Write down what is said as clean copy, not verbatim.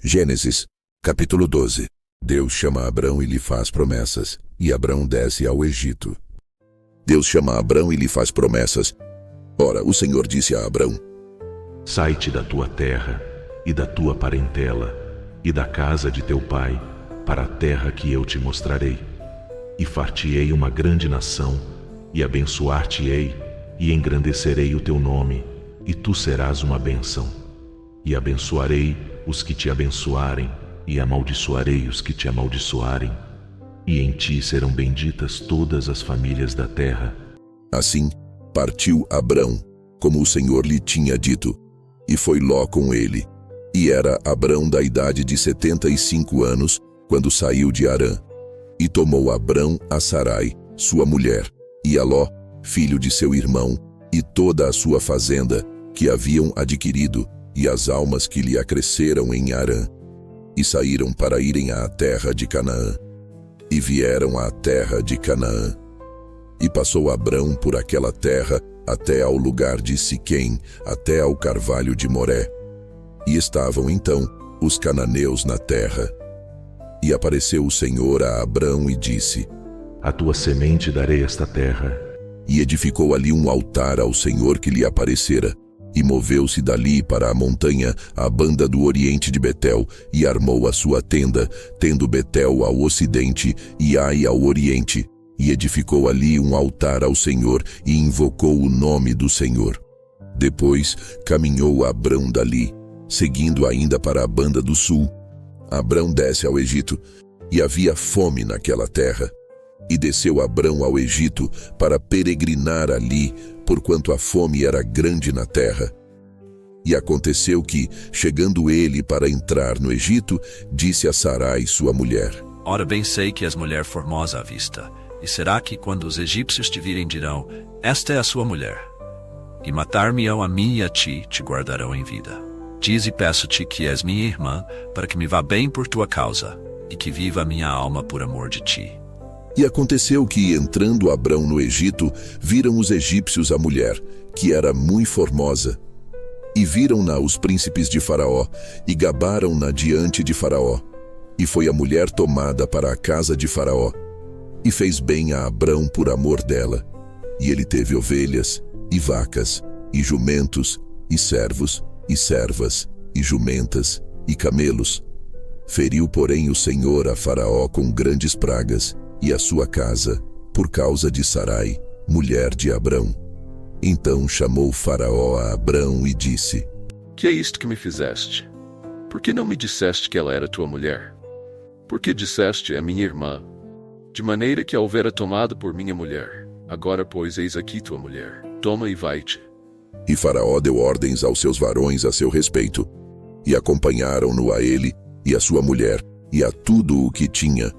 Gênesis, capítulo 12. Deus chama Abrão e lhe faz promessas, e Abrão desce ao Egito. Deus chama Abrão e lhe faz promessas. Ora, o Senhor disse a Abrão: Sai-te da tua terra, e da tua parentela, e da casa de teu pai, para a terra que eu te mostrarei. E far-te-ei uma grande nação, e abençoar-te-ei, e engrandecerei o teu nome, e tu serás uma bênção. E abençoarei os que te abençoarem, e amaldiçoarei os que te amaldiçoarem. E em ti serão benditas todas as famílias da terra. Assim, partiu Abrão, como o Senhor lhe tinha dito, e foi Ló com ele. E era Abrão da idade de 75 anos, quando saiu de Harã. E tomou Abrão a Sarai, sua mulher, e a Ló, filho de seu irmão, e toda a sua fazenda, que haviam adquirido, e as almas que lhe acresceram em Harã. E saíram para irem à terra de Canaã. E vieram à terra de Canaã. E passou Abrão por aquela terra até ao lugar de Siquém, até ao carvalho de Moré. E estavam então os cananeus na terra. E apareceu o Senhor a Abrão e disse: A tua semente darei esta terra. E edificou ali um altar ao Senhor que lhe aparecera. E moveu-se dali para a montanha, à banda do oriente de Betel, e armou a sua tenda, tendo Betel ao ocidente e Ai ao oriente. E edificou ali um altar ao Senhor, e invocou o nome do Senhor. Depois caminhou Abrão dali, seguindo ainda para a banda do sul. Abrão desce ao Egito, e havia fome naquela terra. E desceu Abrão ao Egito para peregrinar ali, porquanto a fome era grande na terra. E aconteceu que, chegando ele para entrar no Egito, disse a Sarai, sua mulher: Ora bem sei que és mulher formosa à vista, e será que, quando os egípcios te virem, dirão: Esta é a sua mulher? E matar-me-ão a mim e a ti, te guardarão em vida. Diz e peço-te que és minha irmã, para que me vá bem por tua causa, e que viva a minha alma por amor de ti. E aconteceu que, entrando Abrão no Egito, viram os egípcios a mulher, que era muito formosa. E viram-na os príncipes de Faraó, e gabaram-na diante de Faraó. E foi a mulher tomada para a casa de Faraó. E fez bem a Abrão por amor dela. E ele teve ovelhas, e vacas, e jumentos, e servos, e servas, e jumentas, e camelos. Feriu, porém, o Senhor a Faraó com grandes pragas, e a sua casa, por causa de Sarai, mulher de Abrão. Então chamou Faraó a Abrão e disse: Que é isto que me fizeste? Por que não me disseste que ela era tua mulher? Por que disseste: é minha irmã? De maneira que a houvera tomado por minha mulher. Agora, pois, eis aqui tua mulher. Toma e vai-te. E Faraó deu ordens aos seus varões a seu respeito, e acompanharam-no a ele, e a sua mulher, e a tudo o que tinha,